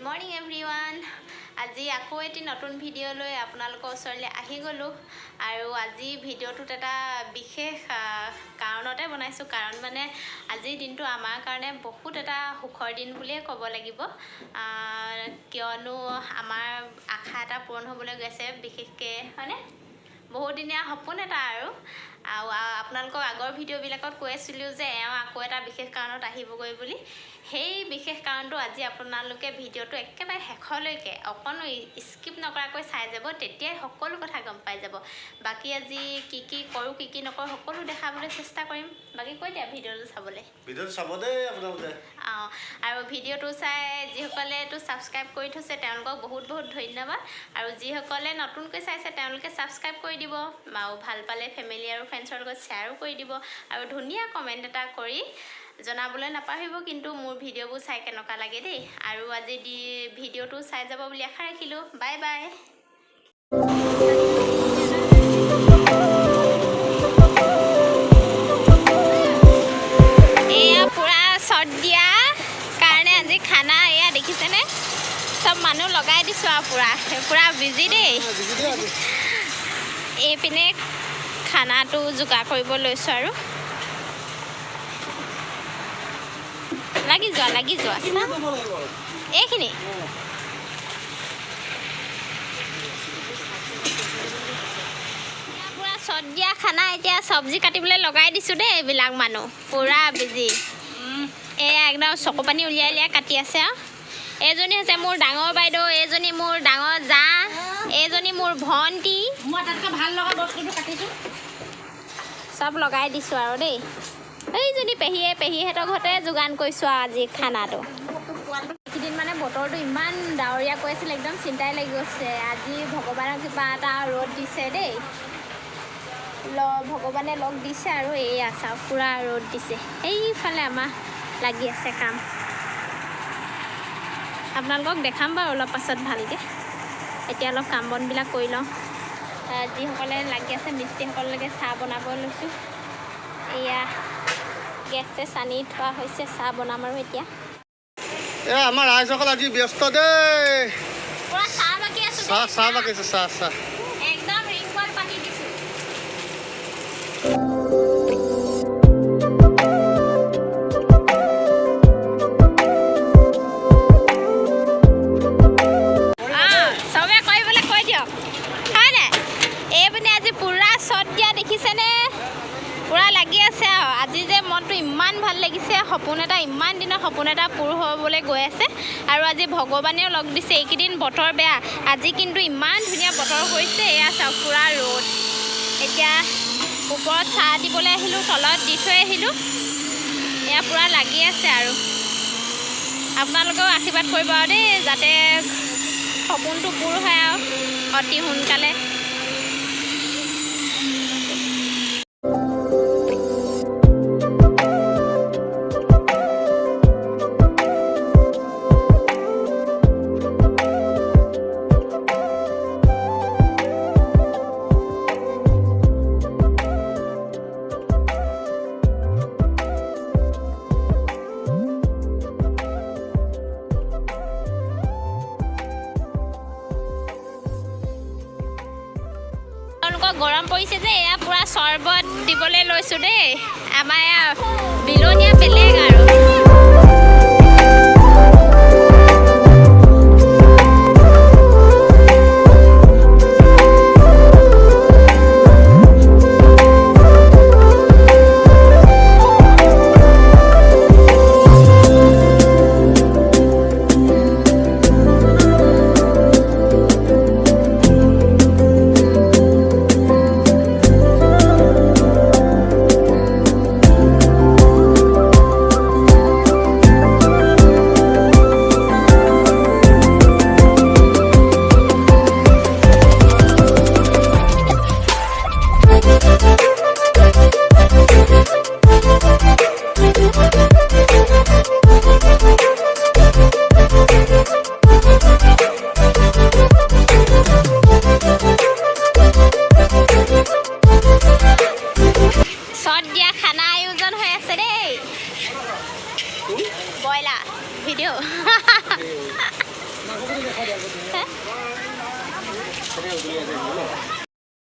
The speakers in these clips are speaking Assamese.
Good morning everyone. আজি আকৌ এটি নতুন ভিডিঅ' লৈ আপোনালোকৰ ওচৰলৈ আহি গ'লোঁ আৰু আজি ভিডিঅ'টোত এটা বিশেষ কাৰণতে বনাইছোঁ। কাৰণ মানে আজিৰ দিনটো আমাৰ কাৰণে বহুত এটা সুখৰ দিন বুলিয়ে ক'ব লাগিব, কিয়নো আমাৰ আশা এটা পূৰণ হ'বলৈ গৈছে, বিশেষকৈ হয়নে, বহুদিনীয়া সপোন এটা আৰু আপোনালোকৰ আগৰ ভিডিঅ'বিলাকত কৈ আছিলোঁ যে এওঁ আকৌ এটা বিশেষ কাৰণত আহিবগৈ বুলি। সেই বিশেষ কাৰণটো আজি আপোনালোকে ভিডিঅ'টো একেবাৰে শেষলৈকে অকণো স্কিপ নকৰাকৈ চাই যাব, তেতিয়াই সকলো কথা গম পাই যাব। বাকী আজি কি কি কৰোঁ কি কি নকৰোঁ সকলো দেখাবলৈ চেষ্টা কৰিম। বাকী কৈ দিয়া ভিডিঅ'টো চাব দেই আপোনালোকে। আৰু ভিডিঅ'টো চাই যিসকলে এইটো ছাবস্ক্ৰাইব কৰি থৈছে তেওঁলোকক বহুত বহুত ধন্যবাদ, আৰু যিসকলে নতুনকৈ চাইছে তেওঁলোকে ছাবস্ক্ৰাইব কৰি দিব, আৰু ভাল পালে ফেমিলি আৰু ফ্ৰেণ্ডছৰ লগত শ্বেয়াৰো কৰি দিব, আৰু ধুনীয়া কমেণ্ট এটা কৰি জনাবলৈ নাপাহৰিব কিন্তু মোৰ ভিডিঅ'বোৰ চাই কেনেকুৱা লাগে দেই। আৰু আজি ভিডিঅ'টো চাই যাব বুলি আশা ৰাখিলোঁ। Bye bye. এয়া পূৰা শ্বট দিয়া কাৰণে আজি খানা এয়া দেখিছেনে, চব মানুহ লগাই দিছোঁ আৰু পূৰা বিজি দেই। এইপিনে খানাটো যোগাৰ কৰিব লৈছোঁ আৰু লাগি যোৱা এইখিনি পূৰা শ্বট দিয়া খানা। এতিয়া চব্জি কাটিবলৈ লগাই দিছোঁ দেই, এইবিলাক মানুহ পূৰা বিজি। এয়া একদম চকু পানী উলিয়াই কাটি আছে আৰু এইজনী হৈছে মোৰ ডাঙৰ বাইদেউ, এইজনী মোৰ ডাঙৰ জা, এইজনী মোৰ ভণ্টি। মই তাতকৈ ভাল লগা বস্তুটো কাটিছোঁ, চব লগাই দিছোঁ আৰু দেই। এইজনী পেহীহঁতৰ ঘৰতে যোগান কৰিছোঁ আৰু আজি খানাটো। এইকেইদিন মানে বতৰটো ইমান ডাৱৰীয়া কৈ আছিল, একদম চিন্তাই লাগি গৈছে। আজি ভগৱানৰ কিবা এটা ৰ'দ দিছে দেই, ভগৱানে লগ দিছে আৰু এয়া চাওক পূৰা ৰ'দ দিছে। এইফালে আমাৰ লাগি আছে কাম, আপোনালোকক দেখাম বাৰু অলপ পাছত ভালকৈ। এতিয়া অলপ কাম বনবিলাক কৰি লওঁ। যিসকলে লাগি আছে মিস্ত্ৰীসকললৈকে চাহ বনাব লৈছোঁ। এয়া গেছে চানি থোৱা হৈছে, চাহ বনাম আৰু এতিয়া। আমাৰ ৰাইজসকল আজি ব্যস্ত দেই, পুৰা চাহ বাকি আছো, চাহ বাকিছে, চাহ একদম ৰিং বল পাতি দিছো। চবে কৰিবলৈ কৈ দিয়ক হয় নাই। এইপিনে আজি পুৰা শ্বট দিয়া দেখিছেনে, পুৰা লাগি আছে আৰু আজি যে মনটো ইমান ভাল লাগিছে। সপোন এটা, ইমান দিনৰ সপোন এটা পূৰ হ'বলৈ গৈ আছে, আৰু আজি ভগৱানেও লগ দিছে। এইকেইদিন বতৰ বেয়া, আজি কিন্তু ইমান ধুনীয়া বতৰ কৰিছে। এয়া চাওক পূৰা ৰ'দ। এতিয়া ওপৰত চাহ দিবলৈ আহিলোঁ, তলত দি থৈ আহিলোঁ। এয়া পূৰা লাগি আছে আৰু আপোনালোকেও আশীৰ্বাদ কৰিব আৰু দেই, যাতে সপোনটো পূৰ হয় আৰু অতি সোনকালে। গৰম পৰিছে যে এয়া পূৰা চৰ্বত দিবলৈ লৈছোঁ দেই। আমাৰ এয়া বিলনীয়া বেলেগ আৰু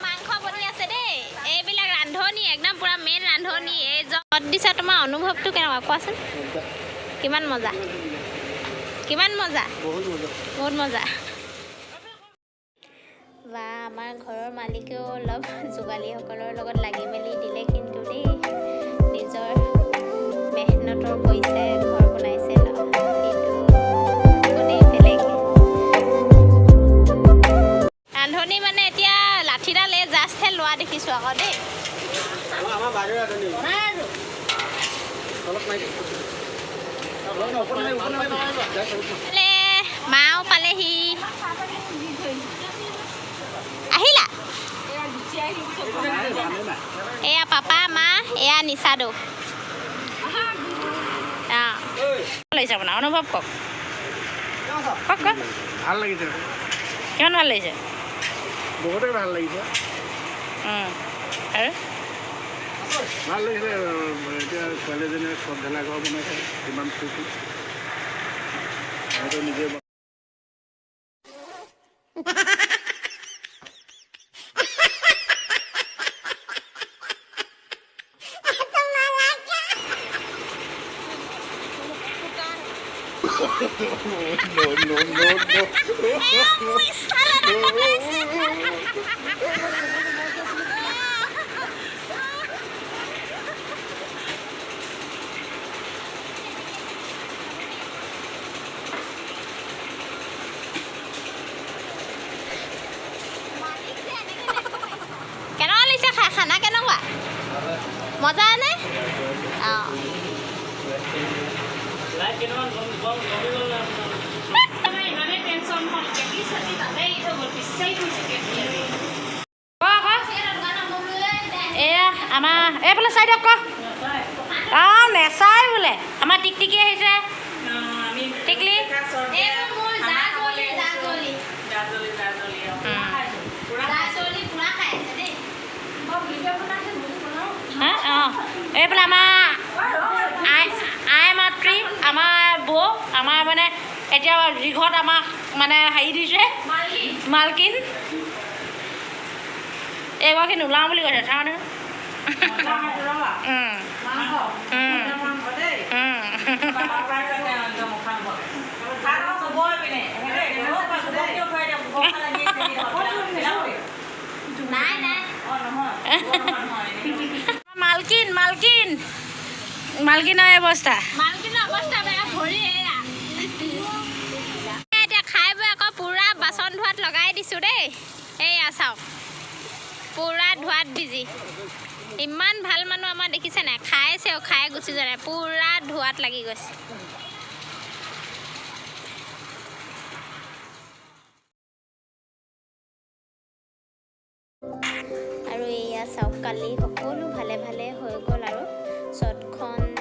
মাংস বনি আছে দেই এইবিলাক ৰান্ধনি একদম পুৰা মেইন ৰান্ধনি এই যত দিছা তোমাৰ অনুভৱটো কেনেকুৱা কোৱাচোন কিমান মজা বহুত মজা বা আমাৰ ঘৰৰ মালিকেও অলপ যোগালীসকলৰ লগত লাগি মেলি দিলে কিন্তু দেই নিজৰ মেহনতৰ পইচাৰে ঘৰ বনাইছে ন সেইটো বেলেগ ৰান্ধনি মানে এতিয়া লাঠিডাল জাষ্টহে লোৱা দেখিছোঁ আকৌ দেই মাও পালেহি আহিলা এয়া পাপা মা এয়া নিচাদৌ লাগিছে আপোনাৰ অনুভৱ কওক ভাল লাগিছে কিমান ভাল লাগিছে বহুতেই ভাল লাগিছে আৰু ভাল লাগিছে এতিয়া ছোৱালীজনীয়ে চব ভেলাঘৰ বনাইছে কিমান ফূৰ্তি হয়তো নিজে কেনেকুৱা লাগিছে খানা কেনেকুৱা মজা নে অঁ এয়া আমাৰ এইফালে চাই দিয়ক অঁ নেচাই বোলে আমাৰ টিকটিকি আহিছে টিকলি অঁ এইফালে আমাৰ আই মাতৃ আমাৰ বৌ আমাৰ মানে এতিয়া যিঘৰত আমাক মানে হেৰি দিছে মালকিন এইগৰাকী নোলাওঁ বুলি কৈছে চাওঁ নহয় মালকিনৰ অৱস্থা বেয়া ভৰি এতিয়া খাই বৈ আকৌ পুৰা বাচন ধোৱাত লগাই দিছোঁ দেই এইয়া চাওক পুৰা ধোৱাত বিজি ইমান ভাল মানুহ আমাৰ দেখিছে নাই খাইছেও খাই গুচি যোৱা নাই পুৰা ধোৱাত লাগি গৈছে আৰু এয়া চাওক কালি সকলো ভালে ভালে হৈ গ'ল আৰু চটখন